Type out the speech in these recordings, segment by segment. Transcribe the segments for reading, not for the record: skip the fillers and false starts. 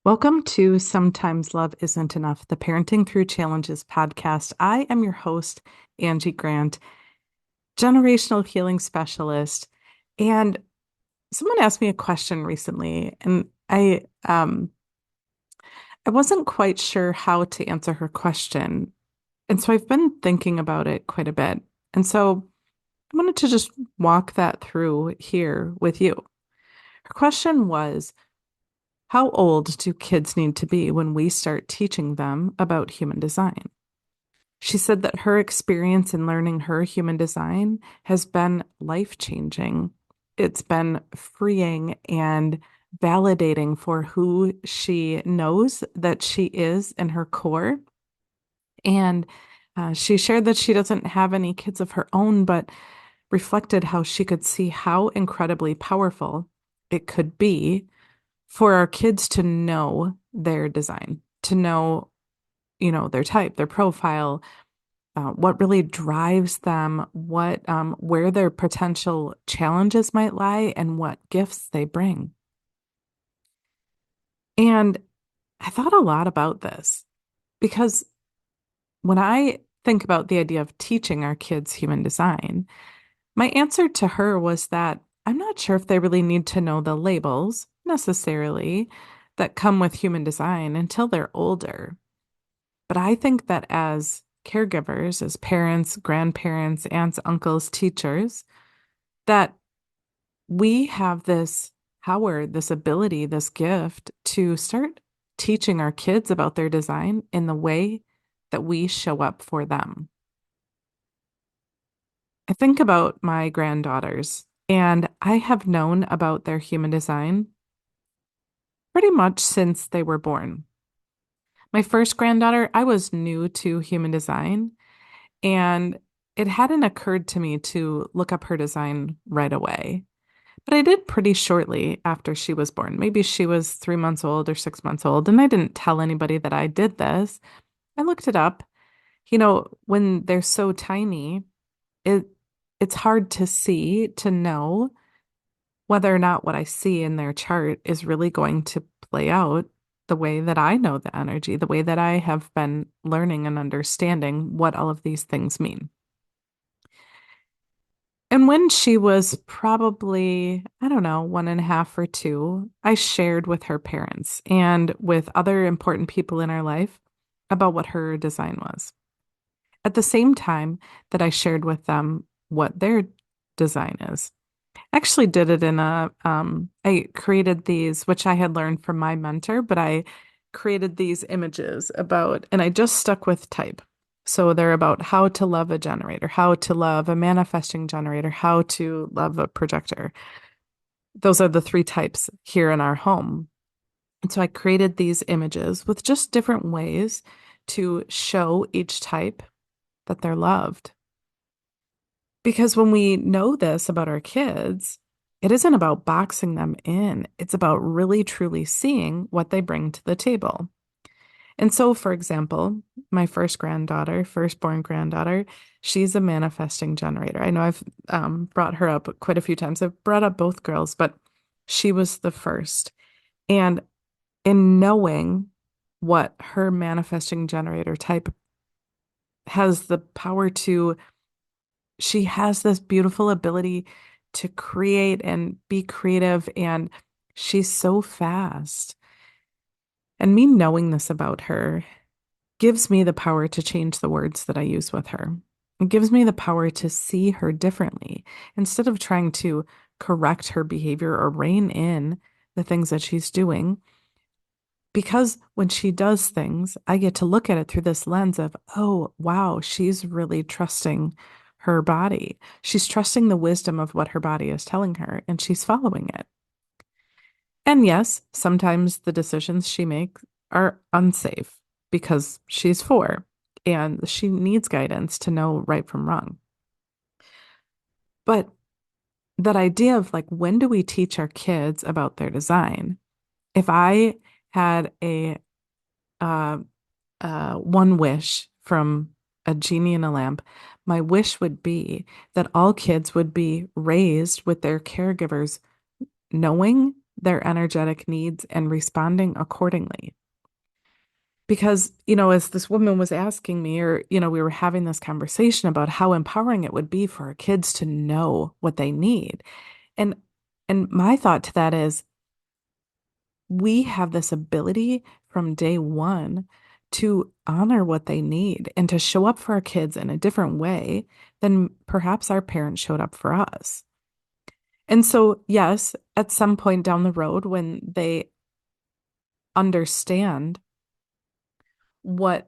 Welcome to Sometimes Love Isn't Enough, the Parenting Through Challenges podcast. I am your host, Angie Grandt, generational healing specialist. And someone asked me a question recently, and I wasn't quite sure how to answer her question. And so I've been thinking about it quite a bit. And so I wanted to just walk that through here with you. Her question was, how old do kids need to be when we start teaching them about human design? She said that her experience in learning her human design has been life-changing. It's been freeing and validating for who she knows that she is in her core. And she shared that she doesn't have any kids of her own, but reflected how she could see how incredibly powerful it could be for our kids to know their design, to know, their type, their profile, what really drives them, what where their potential challenges might lie, and what gifts they bring. And I thought a lot about this because when I think about the idea of teaching our kids human design, my answer to her was that I'm not sure if they really need to know the labels necessarily that come with human design until they're older. But I think that as caregivers, as parents, grandparents, aunts, uncles, teachers, that we have this power, this ability, this gift to start teaching our kids about their design in the way that we show up for them. I think about my granddaughters, and I have known about their human design pretty much since they were born. My first granddaughter, I was new to human design, and it hadn't occurred to me to look up her design right away. But I did pretty shortly after she was born. Maybe she was 3 months old or 6 months old, and I didn't tell anybody that I did this. I looked it up. When they're so tiny, it it's hard to see, to know whether or not what I see in their chart is really going to play out the way that I know the energy, the way that I have been learning and understanding what all of these things mean. And when she was probably, I don't know, 1.5 or 2, I shared with her parents and with other important people in our life about what her design was. At the same time that I shared with them what their design is. I actually did it I created these, which I had learned from my mentor, but I created these images about, and I just stuck with type. So they're about how to love a generator, how to love a manifesting generator, how to love a projector. Those are the three types here in our home. And so I created these images with just different ways to show each type that they're loved. Because when we know this about our kids, it isn't about boxing them in. It's about really truly seeing what they bring to the table. And so, for example, my firstborn granddaughter, she's a manifesting generator. I know I've brought her up quite a few times. I've brought up both girls, but she was the first. And in knowing what her manifesting generator type has the power to, she has this beautiful ability to create and be creative, and she's so fast. And me knowing this about her gives me the power to change the words that I use with her. It gives me the power to see her differently instead of trying to correct her behavior or rein in the things that she's doing. Because when she does things, I get to look at it through this lens of, oh, wow, she's really trusting her body. She's trusting the wisdom of what her body is telling her, and she's following it. And yes, sometimes the decisions she makes are unsafe because she's 4 and she needs guidance to know right from wrong. But that idea of like, when do we teach our kids about their design? If I had a uh, one wish from a genie in a lamp, my wish would be that all kids would be raised with their caregivers knowing their energetic needs and responding accordingly. Because, as this woman was asking me, or, we were having this conversation about how empowering it would be for our kids to know what they need. And my thought to that is we have this ability from day one to honor what they need and to show up for our kids in a different way than perhaps our parents showed up for us. And so, yes, at some point down the road, when they understand what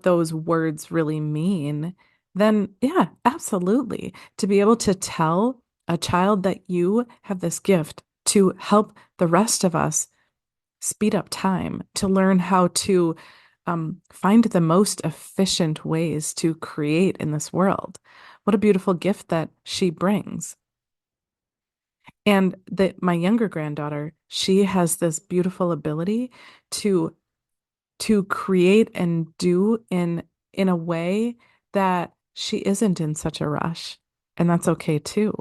those words really mean, then yeah, absolutely. To be able to tell a child that you have this gift to help the rest of us speed up time, to learn how to find the most efficient ways to create in this world. What a beautiful gift that she brings. And that my younger granddaughter, she has this beautiful ability to create and do in a way that she isn't in such a rush. And that's okay too.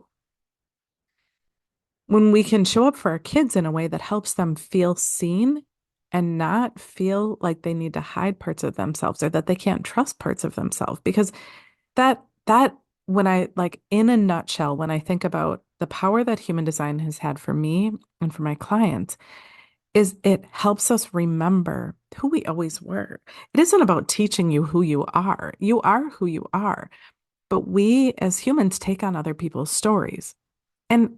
When we can show up for our kids in a way that helps them feel seen and not feel like they need to hide parts of themselves or that they can't trust parts of themselves, because that when I like in a nutshell, when I think about the power that human design has had for me and for my clients, is it helps us remember who we always were. It isn't about teaching you who you are. You are who you are. But we as humans take on other people's stories. And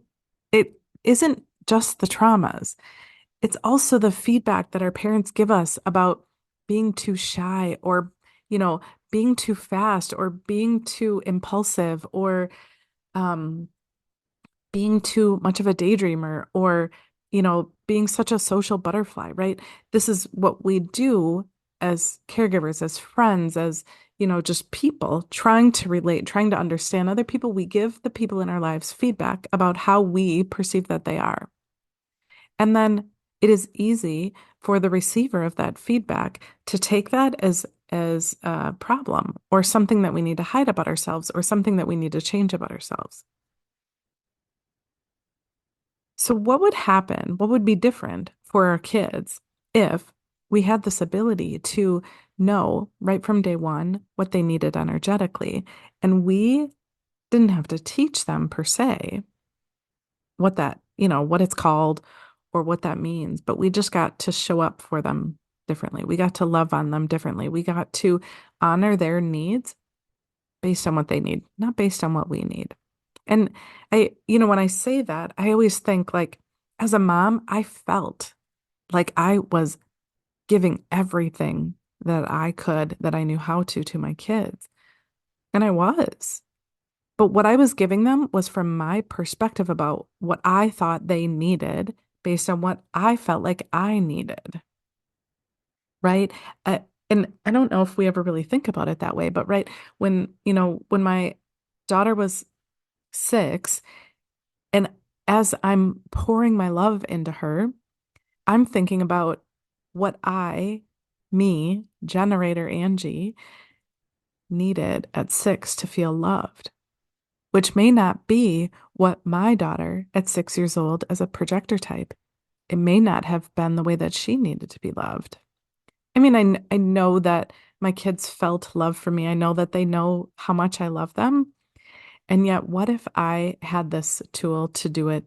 it isn't just the traumas, it's also the feedback that our parents give us about being too shy or, you know, being too fast or being too impulsive or um, being too much of a daydreamer or, being such a social butterfly, right? This is what we do as caregivers, as friends, as, just people trying to relate, trying to understand other people. We give the people in our lives feedback about how we perceive that they are. And then it is easy for the receiver of that feedback to take that as a problem or something that we need to hide about ourselves or something that we need to change about ourselves. So, what would happen? What would be different for our kids if we had this ability to know right from day one what they needed energetically, and we didn't have to teach them per se what that, what it's called or what that means, but we just got to show up for them differently. We got to love on them differently. We got to honor their needs based on what they need, not based on what we need. And when I say that, I always think like, as a mom, I felt like I was giving everything that I could, that I knew how to my kids. And I was. But what I was giving them was from my perspective about what I thought they needed based on what I felt like I needed. Right. And I don't know if we ever really think about it that way, but right when my daughter was 6, and as I'm pouring my love into her, I'm thinking about what me, generator Angie, needed at 6 to feel loved, which may not be what my daughter at 6 years old as a projector type. It may not have been the way that she needed to be loved. I mean, I know that my kids felt love for me. I know that they know how much I love them. And yet, what if I had this tool to do it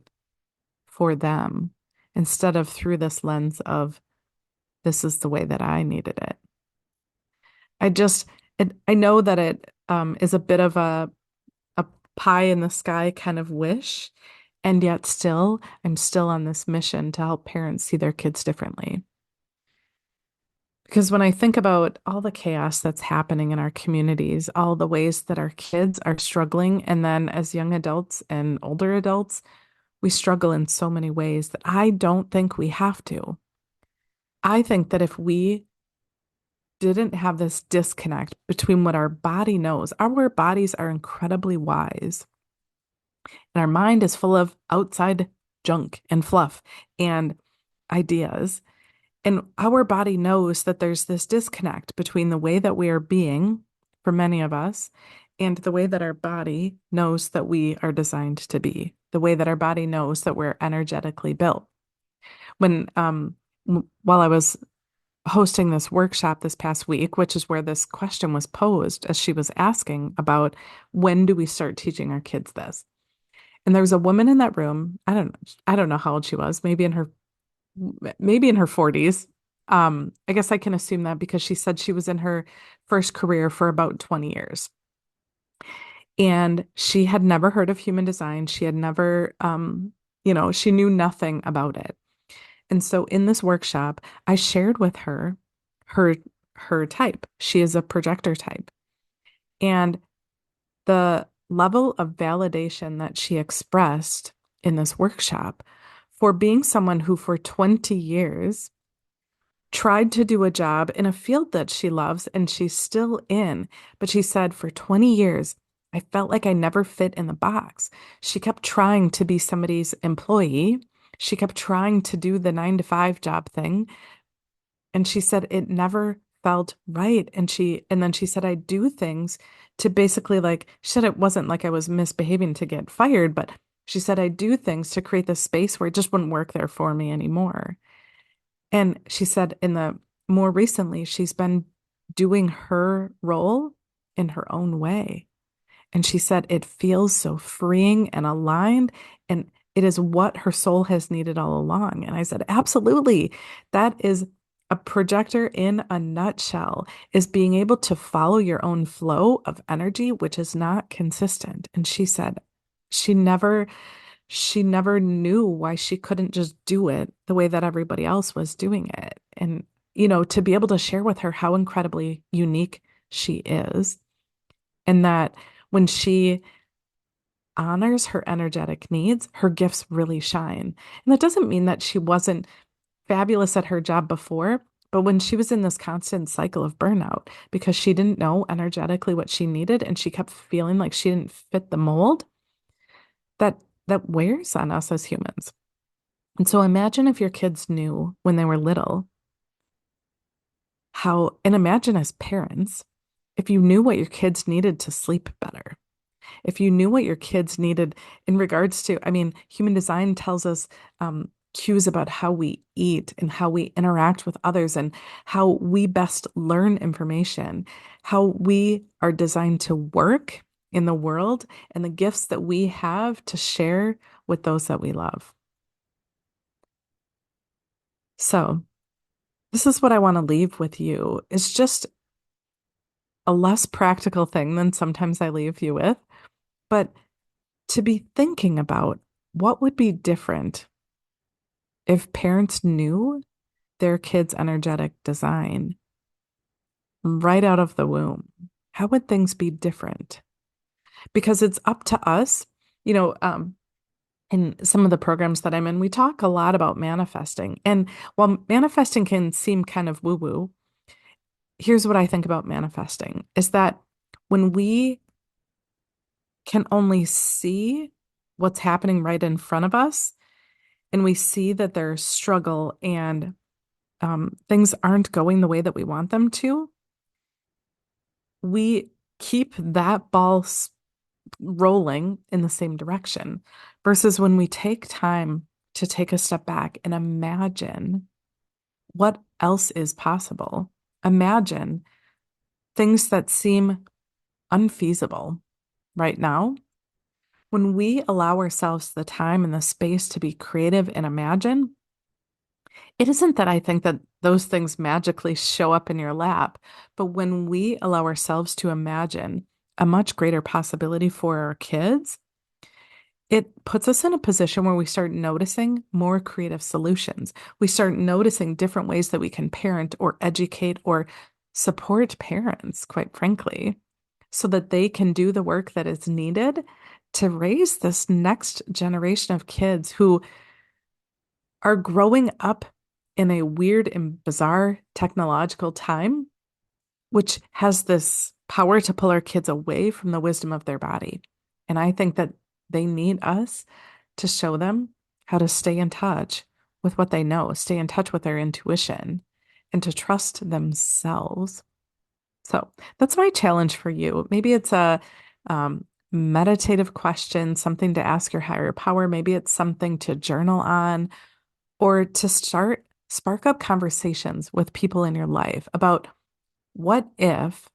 for them instead of through this lens of this is the way that I needed it? I just, I know that it is a bit of a pie in the sky kind of wish. And yet still, I'm still on this mission to help parents see their kids differently. Because when I think about all the chaos that's happening in our communities, all the ways that our kids are struggling, and then as young adults and older adults, we struggle in so many ways that I don't think we have to. I think that if we didn't have this disconnect between what our body knows, our bodies are incredibly wise, and our mind is full of outside junk and fluff and ideas. And our body knows that there's this disconnect between the way that we are being, for many of us, and the way that our body knows that we are designed to be. the way that our body knows that we're energetically built. When while I was hosting this workshop this past week, which is where this question was posed as she was asking about when do we start teaching our kids this? And there was a woman in that room. I don't know how old she was, maybe in her 40s. I guess I can assume that because she said she was in her first career for about 20 years. And she had never heard of human design. She had never, she knew nothing about it. And so in this workshop, I shared with her her type. She is a projector type. And the level of validation that she expressed in this workshop for being someone who for 20 years tried to do a job in a field that she loves and she's still in. But she said, for 20 years, I felt like I never fit in the box. She kept trying to be somebody's employee. She kept trying to do the 9 to 5 job thing. And she said it never felt right. And then she said, I do things to basically like, she said it wasn't like I was misbehaving to get fired, but she said, I do things to create this space where it just wouldn't work there for me anymore. And she said in the more recently, she's been doing her role in her own way. And she said it feels so freeing and aligned. And it is what her soul has needed all along. And I said, absolutely. That is a projector in a nutshell, is being able to follow your own flow of energy, which is not consistent. And she said she never she never knew why she couldn't just do it the way that everybody else was doing it. And, to be able to share with her how incredibly unique she is, and that when she honors her energetic needs, her gifts really shine. And that doesn't mean that she wasn't fabulous at her job before, but when she was in this constant cycle of burnout because she didn't know energetically what she needed and she kept feeling like she didn't fit the mold, that that wears on us as humans. And so imagine if your kids knew when they were little and imagine as parents, if you knew what your kids needed to sleep better, if you knew what your kids needed in regards to, I mean, human design tells us cues about how we eat and how we interact with others and how we best learn information, how we are designed to work in the world, and the gifts that we have to share with those that we love. So, this is what I want to leave with you. It's just a less practical thing than sometimes I leave you with, but to be thinking about what would be different if parents knew their kids' energetic design right out of the womb. How would things be different? Because it's up to us, you know, in some of the programs that I'm in, we talk a lot about manifesting. And while manifesting can seem kind of woo-woo, here's what I think about manifesting is that when we can only see what's happening right in front of us, and we see that there's struggle and things aren't going the way that we want them to, we keep that ball rolling in the same direction. Versus when we take time to take a step back and imagine what else is possible. Imagine things that seem unfeasible right now. When we allow ourselves the time and the space to be creative and imagine, it isn't that I think that those things magically show up in your lap, but when we allow ourselves to imagine a much greater possibility for our kids, it puts us in a position where we start noticing more creative solutions. We start noticing different ways that we can parent or educate or support parents, quite frankly, so that they can do the work that is needed to raise this next generation of kids who are growing up in a weird and bizarre technological time, which has this power to pull our kids away from the wisdom of their body. And I think that they need us to show them how to stay in touch with what they know, stay in touch with their intuition, and to trust themselves. So that's my challenge for you. Maybe it's a meditative question, something to ask your higher power. Maybe it's something to journal on or to spark up conversations with people in your life about what if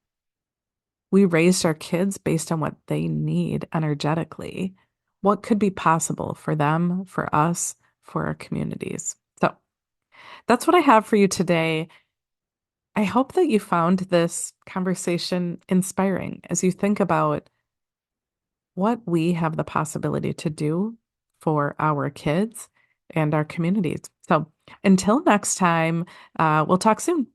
we raised our kids based on what they need energetically? What could be possible for them, for us, for our communities? So that's what I have for you today. I hope that you found this conversation inspiring as you think about what we have the possibility to do for our kids and our communities. So until next time, we'll talk soon.